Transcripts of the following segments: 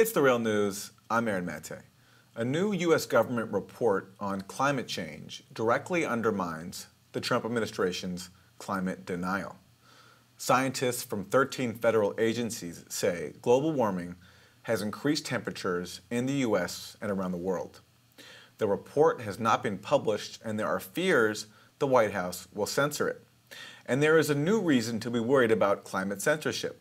It's The Real News. I'm Aaron Mate. A new U.S. government report on climate change directly undermines the Trump administration's climate denial. Scientists from 13 federal agencies say global warming has increased temperatures in the U.S. and around the world. The report has not been published, and there are fears the White House will censor it. And there is a new reason to be worried about climate censorship.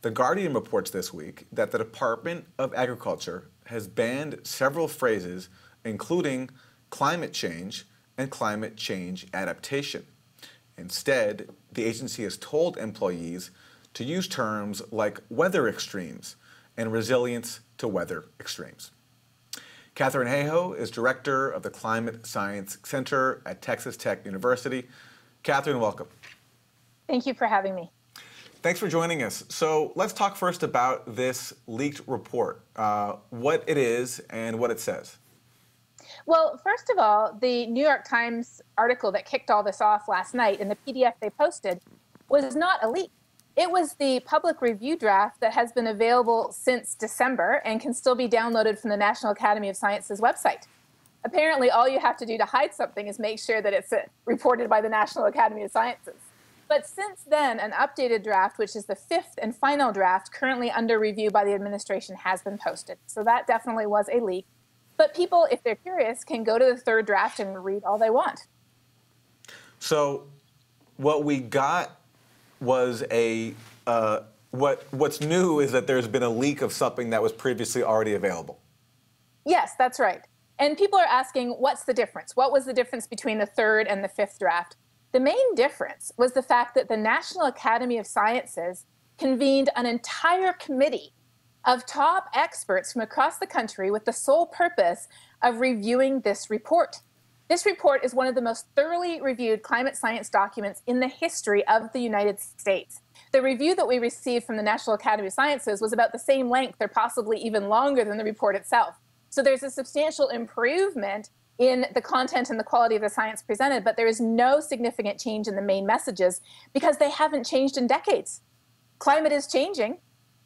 The Guardian reports this week that the Department of Agriculture has banned several phrases, including climate change and climate change adaptation. Instead, the agency has told employees to use terms like weather extremes and resilience to weather extremes. Catherine Hayhoe is director of the Climate Science Center at Texas Tech University. Catherine, welcome. Thank you for having me. Thanks for joining us. So let's talk first about this leaked report, what it is and what it says. Well, first of all, the New York Times article that kicked all this off last night and the PDF they posted was not a leak. It was the public review draft that has been available since December and can still be downloaded from the National Academy of Sciences website. Apparently, all you have to do to hide something is make sure that it's reported by the National Academy of Sciences. But since then, an updated draft, which is the fifth and final draft currently under review by the administration, has been posted. So that definitely was a leak. But people, if they're curious, can go to the third draft and read all they want. So what we got was what's new is that there's been a leak of something that was previously already available. Yes, that's right. And people are asking, what's the difference? What was the difference between the third and the fifth draft? The main difference was the fact that the National Academy of Sciences convened an entire committee of top experts from across the country with the sole purpose of reviewing this report. This report is one of the most thoroughly reviewed climate science documents in the history of the United States. The review that we received from the National Academy of Sciences was about the same length or possibly even longer than the report itself. So there's a substantial improvement in the content and the quality of the science presented, but there is no significant change in the main messages because they haven't changed in decades. Climate is changing.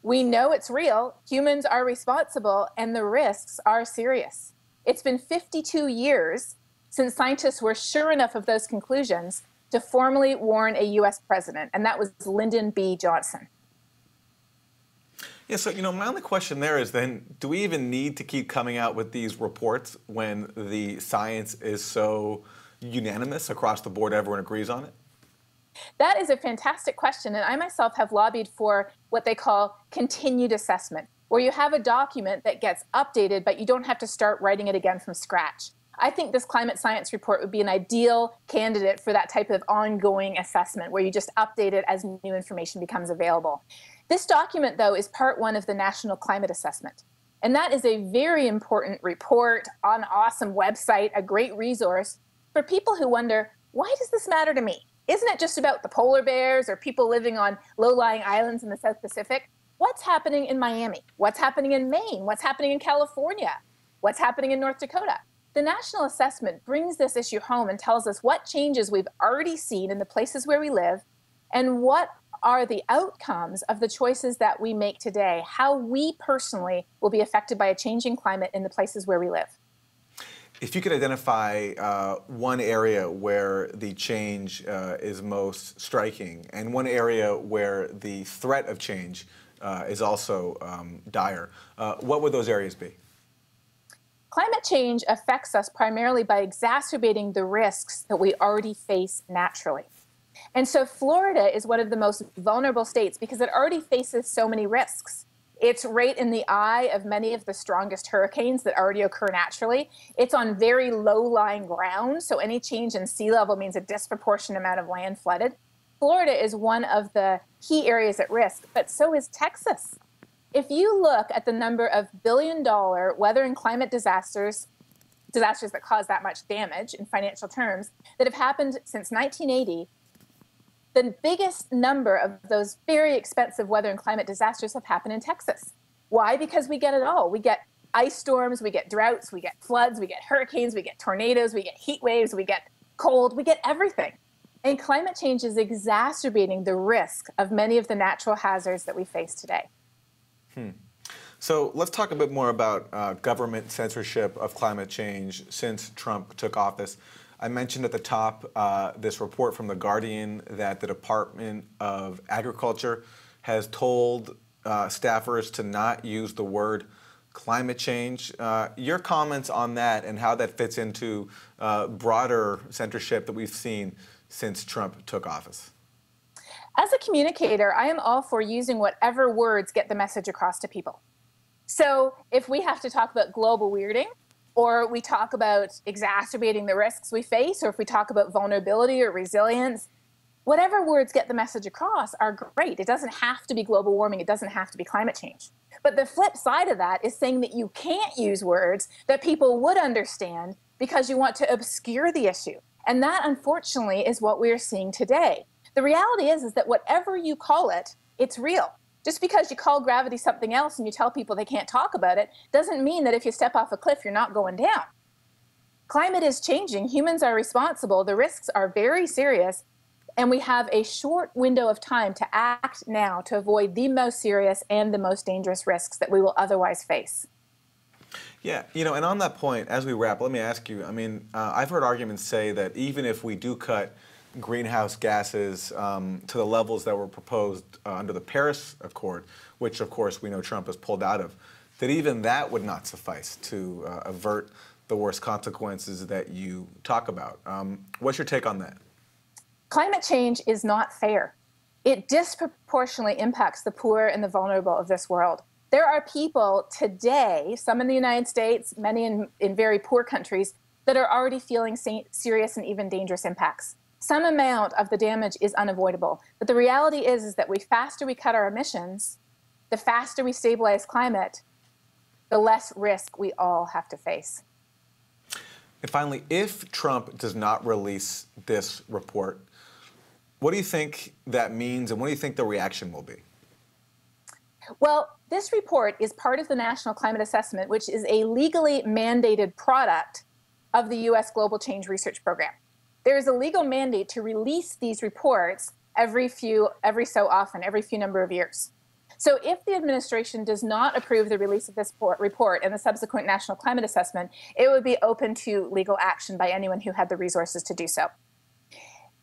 We know it's real. Humans are responsible, and the risks are serious. It's been 52 years since scientists were sure enough of those conclusions to formally warn a U.S. president, and that was Lyndon B. Johnson. Yeah, so, my only question there is then, do we even need to keep coming out with these reports when the science is so unanimous across the board, everyone agrees on it? That is a fantastic question, and I myself have lobbied for what they call continued assessment, where you have a document that gets updated, but you don't have to start writing it again from scratch. I think this climate science report would be an ideal candidate for that type of ongoing assessment, where you just update it as new information becomes available. This document, though, is part one of the National Climate Assessment. And that is a very important report on an awesome website, a great resource for people who wonder, why does this matter to me? Isn't it just about the polar bears or people living on low-lying islands in the South Pacific? What's happening in Miami? What's happening in Maine? What's happening in California? What's happening in North Dakota? The National Assessment brings this issue home and tells us what changes we've already seen in the places where we live and what are the outcomes of the choices that we make today, how we personally will be affected by a changing climate in the places where we live. If you could identify one area where the change is most striking and one area where the threat of change is also dire, what would those areas be? Climate change affects us primarily by exacerbating the risks that we already face naturally. And so Florida is one of the most vulnerable states because it already faces so many risks. It's right in the eye of many of the strongest hurricanes that already occur naturally. It's on very low-lying ground, so any change in sea level means a disproportionate amount of land flooded. Florida is one of the key areas at risk, but so is Texas. If you look at the number of billion-dollar weather and climate disasters that cause that much damage in financial terms that have happened since 1980, the biggest number of those very expensive weather and climate disasters have happened in Texas. Why? Because we get it all. We get ice storms, we get droughts, we get floods, we get hurricanes, we get tornadoes, we get heat waves, we get cold, we get everything. And climate change is exacerbating the risk of many of the natural hazards that we face today. So let's talk a bit more about government censorship of climate change since Trump took office. I mentioned at the top this report from The Guardian that the Department of Agriculture has told staffers to not use the word climate change. Your comments on that and how that fits into broader censorship that we've seen since Trump took office? As a communicator, I am all for using whatever words get the message across to people. So if we have to talk about global weirding, or we talk about exacerbating the risks we face, or if we talk about vulnerability or resilience, whatever words get the message across are great. It doesn't have to be global warming. It doesn't have to be climate change. But the flip side of that is saying that you can't use words that people would understand because you want to obscure the issue. And that, unfortunately, is what we're seeing today. The reality is that whatever you call it, it's real. Just because you call gravity something else and you tell people they can't talk about it doesn't mean that if you step off a cliff, you're not going down. Climate is changing. Humans are responsible. The risks are very serious. And we have a short window of time to act now to avoid the most serious and the most dangerous risks that we will otherwise face. Yeah, and on that point, as we wrap, let me ask you, I've heard arguments say that even if we do cut greenhouse gases to the levels that were proposed under the Paris Accord, which of course we know Trump has pulled out of, that even that would not suffice to avert the worst consequences that you talk about. What's your take on that? Climate change is not fair. It disproportionately impacts the poor and the vulnerable of this world. There are people today, some in the United States, many in very poor countries, that are already feeling serious and even dangerous impacts. Some amount of the damage is unavoidable. But the reality is that the faster we cut our emissions, the faster we stabilize climate, the less risk we all have to face. And finally, if Trump does not release this report, what do you think that means and what do you think the reaction will be? Well, this report is part of the National Climate Assessment, which is a legally mandated product of the U.S. Global Change Research Program. There is a legal mandate to release these reports every so often, every few number of years. So if the administration does not approve the release of this report and the subsequent National Climate Assessment, it would be open to legal action by anyone who had the resources to do so.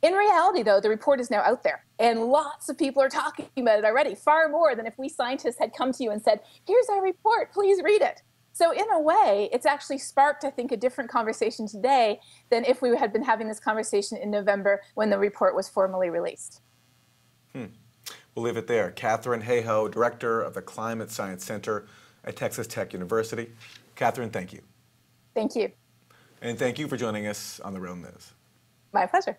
In reality, though, the report is now out there, and lots of people are talking about it already, far more than if we scientists had come to you and said, here's our report, please read it. So in a way, it's actually sparked, I think, a different conversation today than if we had been having this conversation in November when the report was formally released. We'll leave it there. Catherine Hayhoe, Director of the Climate Science Center at Texas Tech University. Catherine, thank you. Thank you. And thank you for joining us on The Real News. My pleasure.